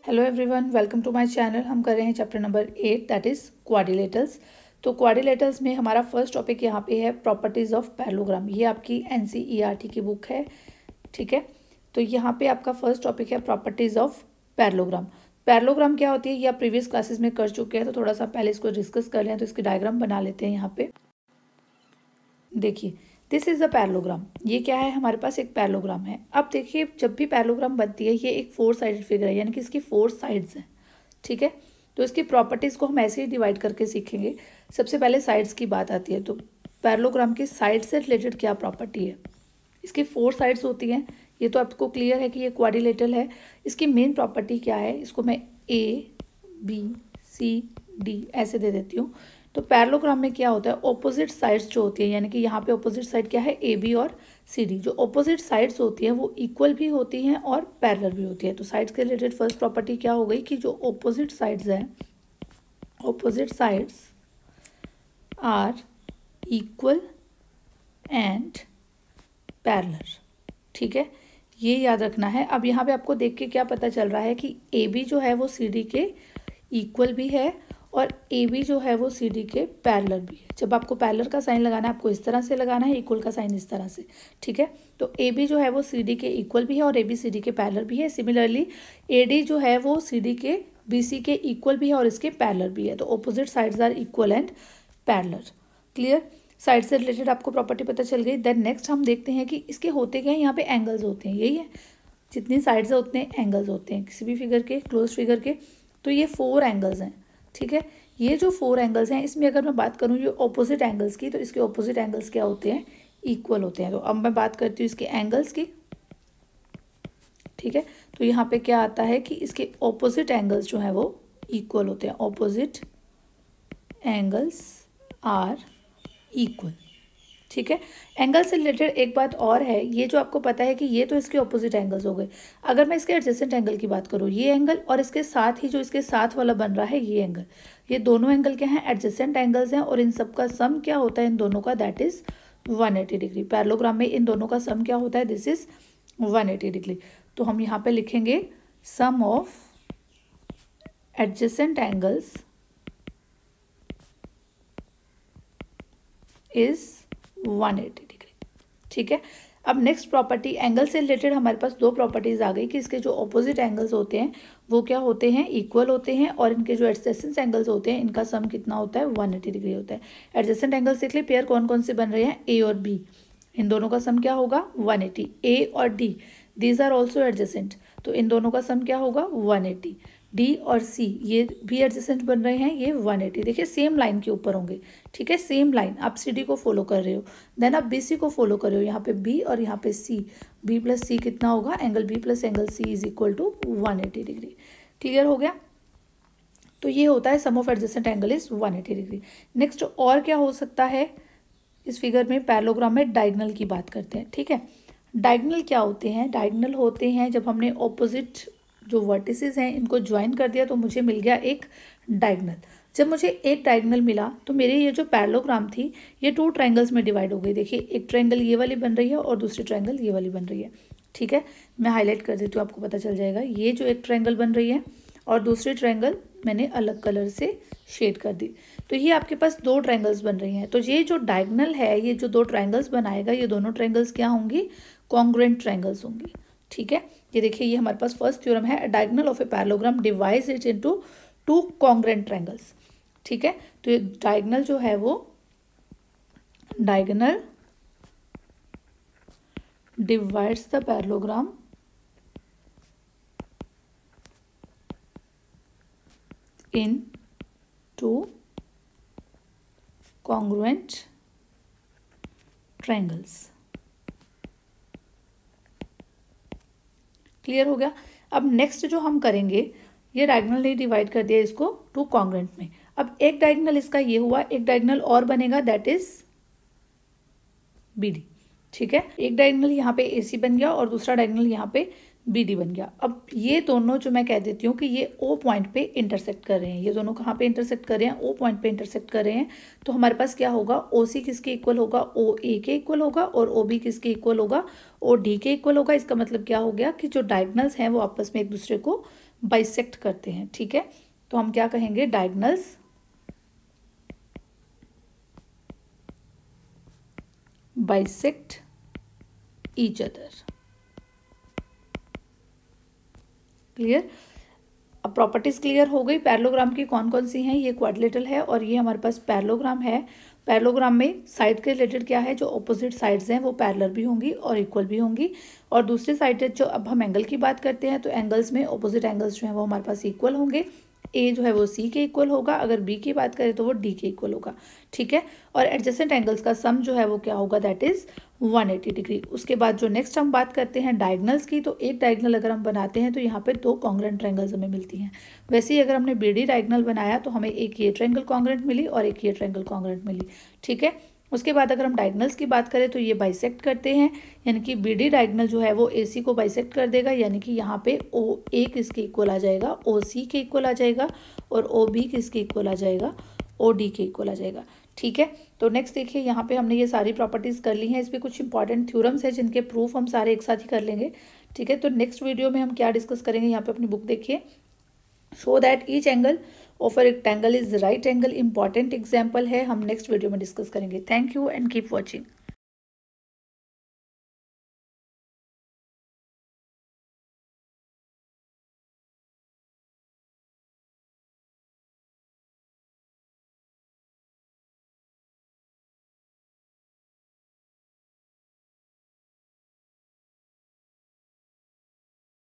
Hello everyone, welcome to my channel. हम कर रहे हैं chapter number 8 that is quadrilaterals. तो क्वाड्रिलेटरल्स में हमारा फर्स्ट टॉपिक यहाँ पे है प्रॉपर्टीज़ ऑफ पैरेललोग्राम। ये आपकी NCERT की बुक है, ठीक है। तो यहाँ पे आपका फर्स्ट टॉपिक है प्रॉपर्टीज़ ऑफ पैरेललोग्राम। पैरेललोग्राम क्या होती है ये आप प्रीवियस क्लासेस में कर चुके हैं, तो थोड़ा सा पहले इसको डिस्कस कर लें। तो इसकी डायग्राम बना लेते हैं। यहाँ पे देखिए, दिस इज़ अ पैरेललोग्राम। ये क्या है, हमारे पास एक पैरेललोग्राम है। अब देखिए, जब भी पैरेललोग्राम बनती है ये एक 4 साइडेड फिगर है, यानी कि इसकी 4 साइड्स हैं, ठीक है। तो इसकी प्रॉपर्टीज़ को हम ऐसे ही डिवाइड करके सीखेंगे। सबसे पहले साइड्स की बात आती है, तो पैरेललोग्राम की साइड से रिलेटेड क्या प्रॉपर्टी है। इसकी 4 साइड्स होती हैं, ये तो आपको क्लियर है कि ये क्वाड्रिलेटरल है। इसकी मेन प्रॉपर्टी क्या है, इसको मैं ABCD ऐसे दे देती हूँ। तो पैरेललोग्राम में क्या होता है, ऑपोजिट साइड्स जो होती है, यानी कि यहाँ पे ऑपोजिट साइड क्या है, AB और CD। जो ऑपोजिट साइड्स होती हैं वो इक्वल भी होती हैं और पैरेलल भी होती है। तो साइड्स के रिलेटेड फर्स्ट प्रॉपर्टी क्या हो गई कि जो ऑपोजिट साइड्स हैं, opposite sides are equal and parallel, ठीक है। ये याद रखना है। अब यहाँ पे आपको देख के क्या पता चल रहा है कि AB जो है वो CD के इक्वल भी है और AB जो है वो CD के पैरेलल भी है। जब आपको पैरेलल का साइन लगाना है आपको इस तरह से लगाना है, इक्वल का साइन इस तरह से, ठीक है। तो AB जो है वो CD के इक्वल भी है और AB CD के पैरेलल भी है। सिमिलरली AD जो है वो CD के BC के इक्वल भी है और इसके पैरेलल भी है। तो opposite sides are equal and parallel. Clear, side से रिलेटेड आपको प्रॉपर्टी पता चल गई। देन नेक्स्ट हम देखते हैं कि इसके होते क्या हैं। यहाँ पे एंगल्स होते हैं, यही है, जितनी साइड्स है उतने एंगल्स होते हैं किसी भी फिगर के, क्लोज फिगर के। तो ये 4 एंगल्स हैं, ठीक है। ये जो 4 एंगल्स हैं, इसमें अगर मैं बात करूँ ये ऑपोजिट एंगल्स की, तो इसके ऑपोजिट एंगल्स क्या होते हैं, इक्वल होते हैं। तो अब मैं बात करती हूँ इसके एंगल्स की, ठीक है। तो यहाँ पे क्या आता है कि इसके ऑपोजिट एंगल्स जो हैं वो इक्वल होते हैं। ऑपोजिट एंगल्स आर इक्वल, ठीक है। एंगल से रिलेटेड एक बात और है, ये जो आपको पता है कि ये तो इसके ऑपोजिट एंगल्स हो गए। अगर मैं इसके एडजेसेंट एंगल की बात करूँ, ये एंगल और इसके साथ ही जो इसके साथ वाला बन रहा है ये एंगल, ये दोनों एंगल क्या हैं, एडजेसेंट एंगल्स हैं। और इन सब का सम क्या होता है इन दोनों का, दैट इज 180 डिग्री। पैरेललोग्राम में इन दोनों का सम क्या होता है, दिस इज 180 डिग्री। तो हम यहाँ पे लिखेंगे sum of adjacent angles is 180 degree, ठीक है। अब नेक्स्ट प्रॉपर्टी, एंगल से रिलेटेड हमारे पास 2 प्रॉपर्टीज आ गई कि इसके जो ऑपोजिट एंगल्स होते हैं वो क्या होते हैं, इक्वल होते हैं। और इनके जो एडजेसेंट एंगल्स होते हैं इनका सम कितना होता है, 180 डिग्री होता है। एडजेसेंट एंगल्स देख लिए, पेयर कौन कौन से बन रहे हैं, A और B, इन दोनों का सम क्या होगा, 180। A और D, these are also adjacent, तो इन दोनों का सम क्या होगा, 180। D और C ये भी एडजेसेंट बन रहे हैं, ये 180। देखिए सेम लाइन के ऊपर होंगे, ठीक है, सेम लाइन। आप CD को फॉलो कर रहे हो, देन आप BC को फॉलो कर रहे हो। यहाँ पे B और यहाँ पे C, B प्लस C कितना होगा, angle B plus angle C is equal to 180 degree. Clear हो गया। तो ये होता है sum of adjacent angle is 180 degree. Next और क्या हो सकता है इस फिगर में, पैरेललोग्राम में डायगोनल की बात करते हैं, ठीक है। डायगोनल क्या होते हैं, डायगोनल होते हैं जब हमने ऑपोजिट जो वर्टिसेस हैं इनको ज्वाइन कर दिया तो मुझे मिल गया एक डायगोनल। जब मुझे एक डायगोनल मिला तो मेरी ये जो पैरेललोग्राम थी ये 2 ट्रायंगल्स में डिवाइड हो गई। देखिए एक ट्रायंगल ये वाली बन रही है और दूसरी ट्रायंगल ये वाली बन रही है, ठीक है। मैं हाईलाइट कर देती हूँ, आपको पता चल जाएगा। ये जो एक ट्रायंगल बन रही है और दूसरी ट्रायंगल मैंने अलग कलर से शेड कर दी, तो ये आपके पास 2 ट्रायंगल्स बन रही हैं। तो ये जो डायगोनल है, ये जो 2 ट्रायंगल्स बनाएगा, ये दोनों ट्रायंगल्स क्या होंगी, कॉन्ग्रुएंट ट्रायंगल्स होंगी, ठीक है। ये देखिए, ये हमारे पास फर्स्ट थ्योरम है, diagonal of a parallelogram divides it into 2 congruent triangles, ठीक है। तो ये डायगोनल जो है वो, diagonal divides the parallelogram in 2 congruent triangles. Clear हो गया। अब नेक्स्ट जो हम करेंगे, ये डायगोनल नहीं डिवाइड कर दिया इसको 2 कॉन्ग्रुएंट में। अब एक डायगोनल इसका ये हुआ, एक डायगोनल और बनेगा दैट इज BD, ठीक है। एक डायगोनल यहाँ पे AC बन गया और दूसरा डायगोनल यहाँ पे BD बन गया। अब ये दोनों जो मैं कह देती हूँ कि ये O पॉइंट पे इंटरसेक्ट कर रहे हैं, ये दोनों कहाँ पे इंटरसेक्ट कर रहे हैं? O पॉइंट पे इंटरसेक्ट कर रहे हैं। तो हमारे पास क्या होगा? OC किसके इक्वल होगा? OA के इक्वल होगा, और OB किसके इक्वल होगा? OD के इक्वल होगा। इसका मतलब क्या हो गया कि जो डायगनल्स हैं वो आपस में एक दूसरे को बाइसेक्ट करते हैं, ठीक है। तो हम क्या कहेंगे? Diagonals bisect each other. Clear? अब प्रॉपर्टीज क्लियर हो गई। पैरेललोग्राम की कौन कौन सी हैं? ये क्वाड्रिलेटरल है और ये हमारे पास पैरेललोग्राम है। पैरेललोग्राम में साइड के रिलेटेड क्या है? जो ऑपोजिट साइड्स हैं वो पैरेलल भी होंगी और इक्वल भी होंगी। और दूसरी साइड जो अब हम एंगल की बात करते हैं तो एंगल्स में ऑपोजिट एंगल्स जो हैं वो हमारे पास इक्वल होंगे। ए जो है वो सी के इक्वल होगा, अगर बी की बात करें तो वो डी के इक्वल होगा, ठीक है। और एडजेसेंट एंगल्स का सम जो है वो क्या होगा? That is 180 degree. उसके बाद जो नेक्स्ट हम बात करते हैं डायगनल्स की, तो एक डायगनल अगर हम बनाते हैं तो यहाँ पे दो कॉन्ग्रुएंट ट्रायंगल्स हमें मिलती हैं। वैसे ही अगर हमने BD डायगनल बनाया तो हमें एक ये ट्रायंगल कॉन्ग्रुएंट मिली और एक ये ट्रायंगल कॉन्ग्रुएंट मिली, ठीक है। उसके बाद अगर हम डायगनल्स की बात करें तो ये बाइसेक्ट करते हैं, यानी कि BD डायगनल जो है वो AC को बाइसेक्ट कर देगा, यानी कि यहाँ पे OA किसके इक्वल आ जाएगा? OC के इक्वल आ जाएगा, और OB किसके इक्वल आ जाएगा? OD के इक्वल आ जाएगा, ठीक है। तो नेक्स्ट देखिए, यहाँ पे हमने ये सारी प्रॉपर्टीज़ कर ली हैं। इस पर कुछ इंपॉर्टेंट थ्योरम्स हैं जिनके प्रूफ हम सारे एक साथ ही कर लेंगे, ठीक है। तो नेक्स्ट वीडियो में हम क्या डिस्कस करेंगे? यहाँ पे अपनी बुक देखिए। Show that each angle of a rectangle is right angle, important example है, हम नेक्स्ट वीडियो में डिस्कस करेंगे। Thank you and keep watching.